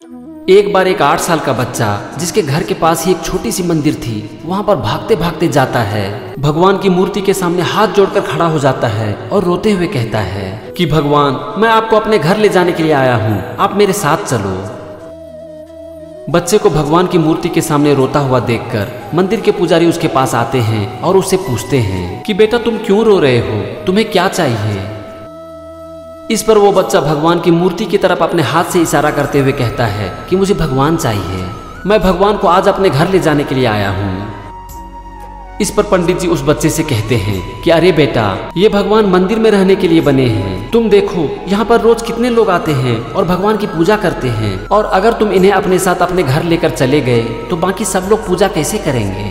एक बार एक 8 साल का बच्चा जिसके घर के पास ही एक छोटी सी मंदिर थी, वहां पर भागते भागते जाता है। भगवान की मूर्ति के सामने हाथ जोड़कर खड़ा हो जाता है और रोते हुए कहता है कि भगवान, मैं आपको अपने घर ले जाने के लिए आया हूँ, आप मेरे साथ चलो। बच्चे को भगवान की मूर्ति के सामने रोता हुआ देखकर मंदिर के पुजारी उसके पास आते हैं और उससे पूछते हैं कि बेटा तुम क्यों रो रहे हो, तुम्हें क्या चाहिए। इस पर वो बच्चा भगवान की मूर्ति की तरफ अपने हाथ से इशारा करते हुए कहता है कि मुझे भगवान चाहिए, मैं भगवान को आज अपने घर ले जाने के लिए आया हूँ। इस पर पंडित जी उस बच्चे से कहते हैं कि अरे बेटा, ये भगवान मंदिर में रहने के लिए बने हैं, तुम देखो यहाँ पर रोज कितने लोग आते हैं और भगवान की पूजा करते हैं, और अगर तुम इन्हें अपने साथ अपने घर लेकर चले गए तो बाकी सब लोग पूजा कैसे करेंगे।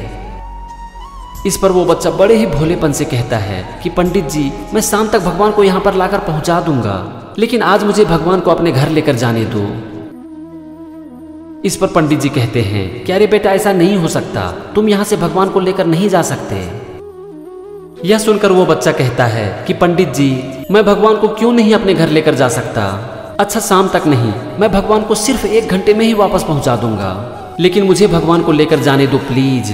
इस पर वो बच्चा बड़े ही भोलेपन से कहता है कि पंडित जी, मैं शाम तक भगवान को यहाँ पर लाकर पहुँचा दूंगा, लेकिन आज मुझे भगवान को अपने घर लेकर जाने दो। इस पर पंडित जी कहते हैं कि अरे बेटा, ऐसा नहीं हो सकता, तुम यहाँ से भगवान को लेकर नहीं जा सकते। यह सुनकर वो बच्चा कहता है कि पंडित जी, मैं भगवान को क्यों नहीं अपने घर लेकर जा सकता। अच्छा, शाम तक नहीं, मैं भगवान को सिर्फ 1 घंटे में ही वापस पहुँचा दूंगा, लेकिन मुझे भगवान को लेकर जाने दो प्लीज।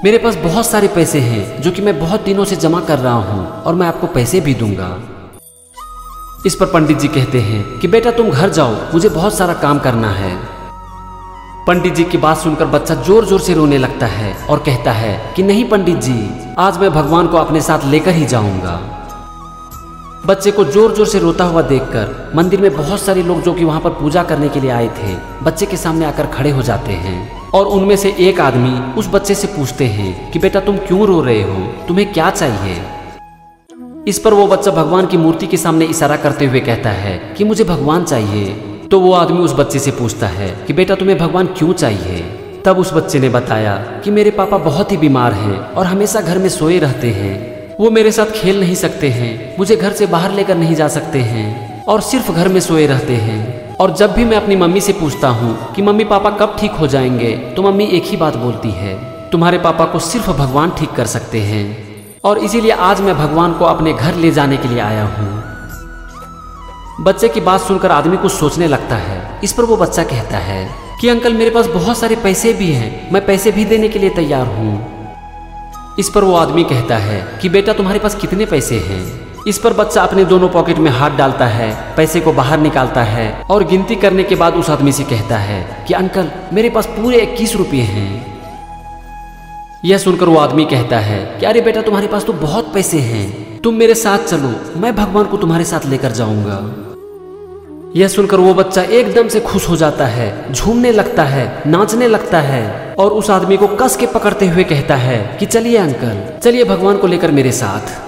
मेरे पास बहुत सारे पैसे हैं जो कि मैं बहुत दिनों से जमा कर रहा हूँ और मैं आपको पैसे भी दूंगा। इस पर पंडित जी कहते हैं कि बेटा तुम घर जाओ, मुझे बहुत सारा काम करना है। पंडित जी की बात सुनकर बच्चा जोर जोर से रोने लगता है और कहता है कि नहीं पंडित जी, आज मैं भगवान को अपने साथ लेकर ही जाऊंगा। बच्चे को जोर जोर से रोता हुआ देखकर मंदिर में बहुत सारे लोग जो कि वहां पर पूजा करने के लिए आए थे, बच्चे के सामने आकर खड़े हो जाते हैं और उनमें से एक आदमी उस बच्चे से पूछते हैं कि बेटा तुम क्यों रो रहे हो, तुम्हें क्या चाहिए। इस पर वो बच्चा भगवान की मूर्ति के सामने इशारा करते हुए कहता है कि मुझे भगवान चाहिए। तो वो आदमी उस बच्चे से पूछता है कि बेटा तुम्हें भगवान क्यों चाहिए। तब उस बच्चे ने बताया कि मेरे पापा बहुत ही बीमार हैं और हमेशा घर में सोए रहते हैं, वो मेरे साथ खेल नहीं सकते हैं, मुझे घर से बाहर लेकर नहीं जा सकते हैं और सिर्फ घर में सोए रहते हैं। और जब भी मैं अपनी मम्मी से पूछता हूँ कि मम्मी पापा कब ठीक हो जाएंगे, तो मम्मी एक ही बात बोलती है, तुम्हारे पापा को सिर्फ भगवान ठीक कर सकते हैं, और इसीलिए आज मैं भगवान को अपने घर ले जाने के लिए आया हूँ। बच्चे की बात सुनकर आदमी कुछ सोचने लगता है। इस पर वो बच्चा कहता है कि अंकल, मेरे पास बहुत सारे पैसे भी हैं, मैं पैसे भी देने के लिए तैयार हूँ। इस पर वो आदमी कहता है कि बेटा तुम्हारे पास कितने पैसे हैं। इस पर बच्चा अपने दोनों पॉकेट में हाथ डालता है, पैसे को बाहर निकालता है और गिनती करने के बाद उस आदमी से कहता है कि अंकल, मेरे पास पूरे 21 रुपये हैं। यह सुनकर वो आदमी कहता है कि अरे बेटा, तुम्हारे पास तो बहुत पैसे हैं, तुम मेरे साथ चलो, मैं भगवान को तुम्हारे साथ लेकर जाऊंगा। यह सुनकर वो बच्चा एकदम से खुश हो जाता है, झूमने लगता है, नाचने लगता है और उस आदमी को कस के पकड़ते हुए कहता है कि चलिए अंकल, चलिए भगवान को लेकर मेरे साथ।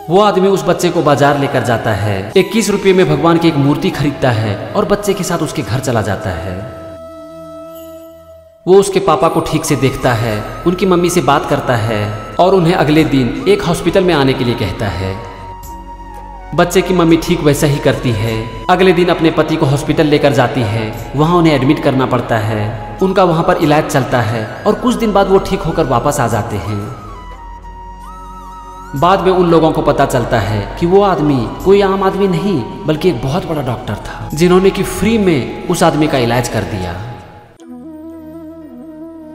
वो आदमी उस बच्चे को बाजार लेकर जाता है, 21 रुपये में भगवान की एक मूर्ति खरीदता है और बच्चे के साथ उसके घर चला जाता है। वो उसके पापा को ठीक से देखता है, उनकी मम्मी से बात करता है और उन्हें अगले दिन एक हॉस्पिटल में आने के लिए कहता है। बच्चे की मम्मी ठीक वैसा ही करती है। अगले दिन अपने पति को हॉस्पिटल लेकर जाती है, वहाँ उन्हें एडमिट करना पड़ता है, उनका वहाँ पर इलाज चलता है और कुछ दिन बाद वो ठीक होकर वापस आ जाते हैं। बाद में उन लोगों को पता चलता है कि वो आदमी कोई आम आदमी नहीं बल्कि एक बहुत बड़ा डॉक्टर था, जिन्होंने कि फ्री में उस आदमी का इलाज कर दिया।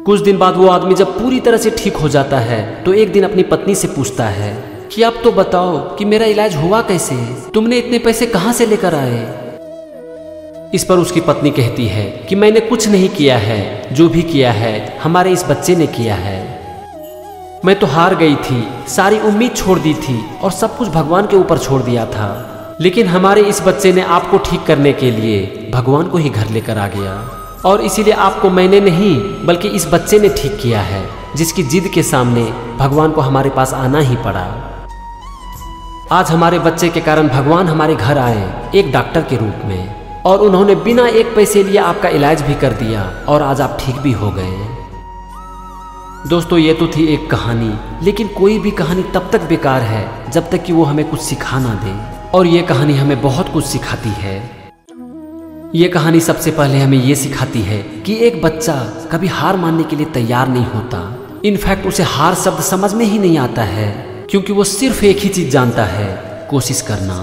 कुछ दिन बाद वो आदमी जब पूरी तरह से ठीक हो जाता है तो एक दिन अपनी पत्नी से पूछता है कि अब तो बताओ कि मेरा इलाज हुआ कैसे, तुमने इतने पैसे कहां से लेकर आए। इस पर उसकी पत्नी कहती है कि मैंने कुछ नहीं किया है, जो भी किया है हमारे इस बच्चे ने किया है। मैं तो हार गई थी, सारी उम्मीद छोड़ दी थी और सब कुछ भगवान के ऊपर छोड़ दिया था, लेकिन हमारे इस बच्चे ने आपको ठीक करने के लिए भगवान को ही घर लेकर आ गया और इसीलिए आपको मैंने नहीं बल्कि इस बच्चे ने ठीक किया है, जिसकी जिद के सामने भगवान को हमारे पास आना ही पड़ा। आज हमारे बच्चे के कारण भगवान हमारे घर आए एक डॉक्टर के रूप में और उन्होंने बिना एक पैसे लिए आपका इलाज भी कर दिया और आज आप ठीक भी हो गए। दोस्तों, ये तो थी एक कहानी, लेकिन कोई भी कहानी तब तक बेकार है जब तक कि वो हमें कुछ सिखा ना दे, और ये कहानी हमें बहुत कुछ सिखाती है। ये कहानी सबसे पहले हमें ये सिखाती है कि एक बच्चा कभी हार मानने के लिए तैयार नहीं होता। इनफैक्ट उसे हार शब्द समझ में ही नहीं आता है, क्योंकि वो सिर्फ एक ही चीज जानता है, कोशिश करना।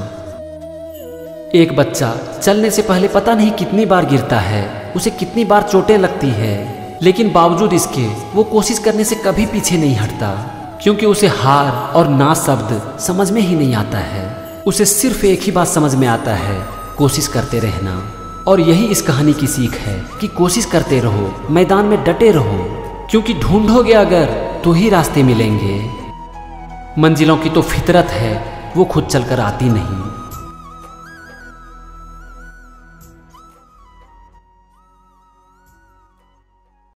एक बच्चा चलने से पहले पता नहीं कितनी बार गिरता है, उसे कितनी बार चोटें लगती है, लेकिन बावजूद इसके वो कोशिश करने से कभी पीछे नहीं हटता, क्योंकि उसे हार और ना शब्द समझ में ही नहीं आता है। उसे सिर्फ एक ही बात समझ में आता है, कोशिश करते रहना। और यही इस कहानी की सीख है कि कोशिश करते रहो, मैदान में डटे रहो, क्योंकि ढूंढोगे अगर तो ही रास्ते मिलेंगे। मंजिलों की तो फितरत है, वो खुद चलकर आती नहीं।